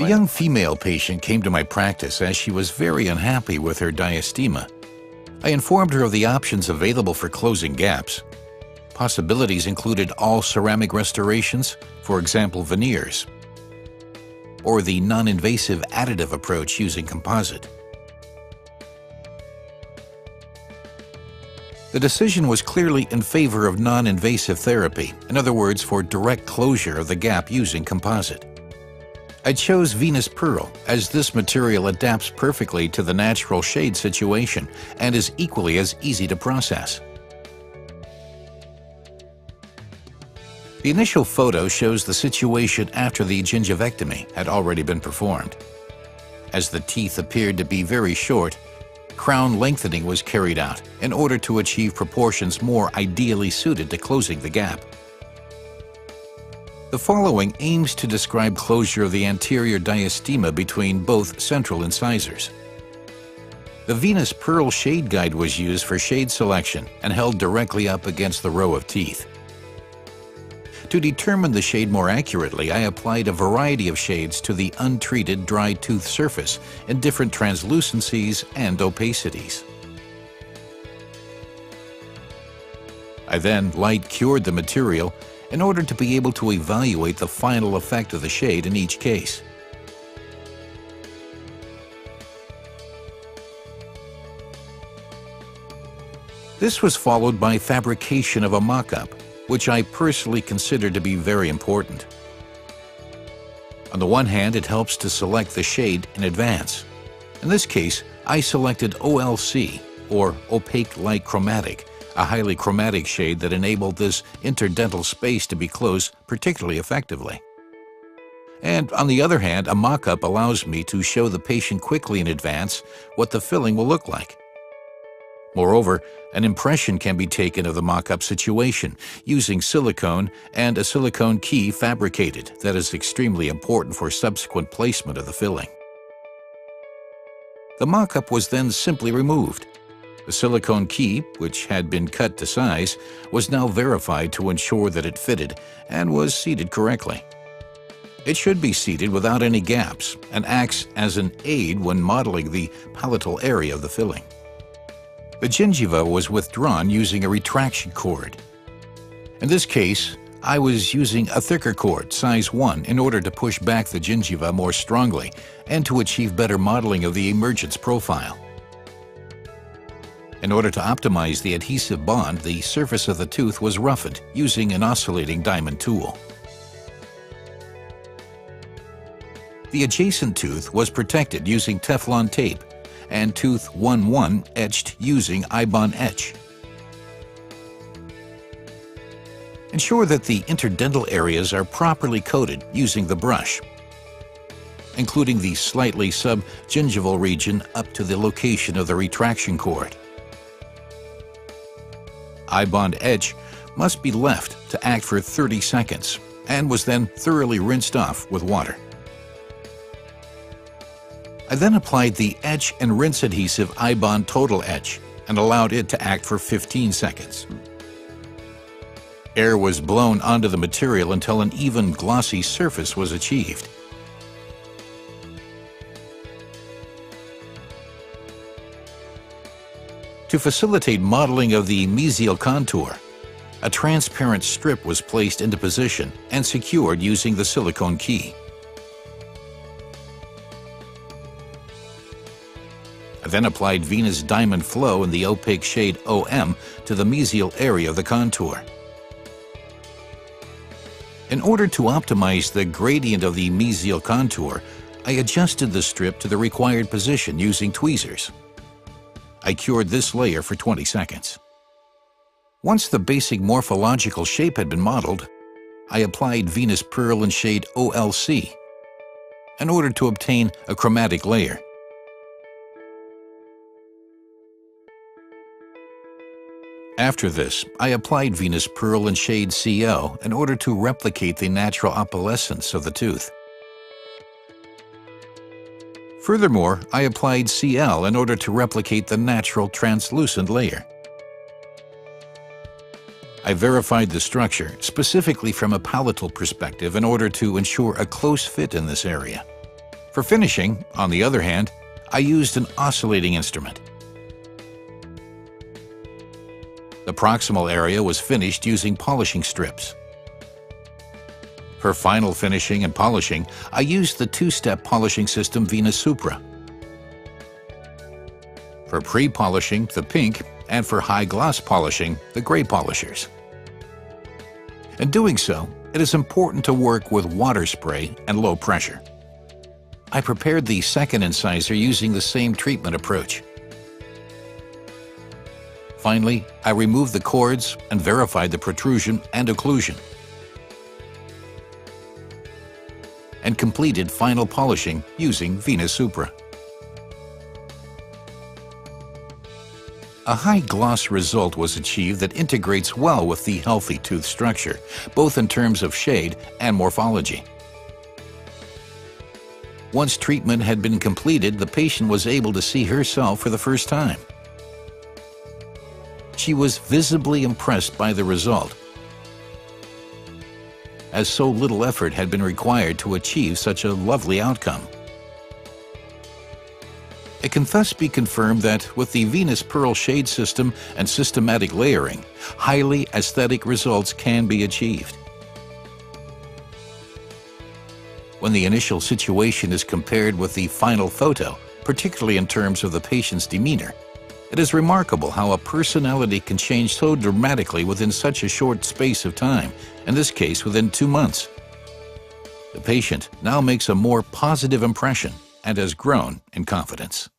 A young female patient came to my practice as she was very unhappy with her diastema. I informed her of the options available for closing gaps. Possibilities included all ceramic restorations, for example veneers, or the non-invasive additive approach using composite. The decision was clearly in favor of non-invasive therapy, in other words, for direct closure of the gap using composite. I chose Venus Pearl as this material adapts perfectly to the natural shade situation and is equally as easy to process. The initial photo shows the situation after the gingivectomy had already been performed. As the teeth appeared to be very short, crown lengthening was carried out in order to achieve proportions more ideally suited to closing the gap. The following aims to describe closure of the anterior diastema between both central incisors. The Venus Pearl Shade Guide was used for shade selection and held directly up against the row of teeth. To determine the shade more accurately, I applied a variety of shades to the untreated dry tooth surface in different translucencies and opacities. I then light cured the material in order to be able to evaluate the final effect of the shade in each case. This was followed by fabrication of a mock-up, which I personally consider to be very important. On the one hand, it helps to select the shade in advance. In this case, I selected OLC, or opaque light chromatic, a highly chromatic shade that enabled this interdental space to be closed particularly effectively. And on the other hand, a mock-up allows me to show the patient quickly in advance what the filling will look like. Moreover, an impression can be taken of the mock-up situation using silicone and a silicone key fabricated that is extremely important for subsequent placement of the filling. The mock-up was then simply removed. The silicone key, which had been cut to size, was now verified to ensure that it fitted and was seated correctly. It should be seated without any gaps and acts as an aid when modeling the palatal area of the filling. The gingiva was withdrawn using a retraction cord. In this case, I was using a thicker cord, size 1, in order to push back the gingiva more strongly and to achieve better modeling of the emergence profile. In order to optimize the adhesive bond, the surface of the tooth was roughened using an oscillating diamond tool. The adjacent tooth was protected using Teflon tape and tooth 1-1 etched using I-bond etch. Ensure that the interdental areas are properly coated using the brush, including the slightly subgingival region up to the location of the retraction cord. I-bond etch must be left to act for 30 seconds and was then thoroughly rinsed off with water. I then applied the etch and rinse adhesive I-bond total etch and allowed it to act for 15 seconds. Air was blown onto the material until an even glossy surface was achieved. To facilitate modeling of the mesial contour, a transparent strip was placed into position and secured using the silicone key. I then applied Venus Diamond Flow in the opaque shade OM to the mesial area of the contour. In order to optimize the gradient of the mesial contour, I adjusted the strip to the required position using tweezers. I cured this layer for 20 seconds. Once the basic morphological shape had been modeled, I applied Venus Pearl in shade OLC in order to obtain a chromatic layer. After this, I applied Venus Pearl in shade CO in order to replicate the natural opalescence of the tooth. Furthermore, I applied CL in order to replicate the natural translucent layer. I verified the structure, specifically from a palatal perspective, in order to ensure a close fit in this area. For finishing, on the other hand, I used an oscillating instrument. The proximal area was finished using polishing strips. For final finishing and polishing, I used the two-step polishing system Venus Supra. For pre-polishing, the pink, and for high gloss polishing, the gray polishers. In doing so, it is important to work with water spray and low pressure. I prepared the second incisor using the same treatment approach. Finally, I removed the cords and verified the protrusion and occlusion, and completed final polishing using Venus Supra. A high gloss result was achieved that integrates well with the healthy tooth structure, both in terms of shade and morphology. Once treatment had been completed, the patient was able to see herself for the first time. She was visibly impressed by the result, as so little effort had been required to achieve such a lovely outcome. It can thus be confirmed that with the Venus Pearl shade system and systematic layering, highly aesthetic results can be achieved. When the initial situation is compared with the final photo, particularly in terms of the patient's demeanor, it is remarkable how a personality can change so dramatically within such a short space of time, in this case within 2 months. The patient now makes a more positive impression and has grown in confidence.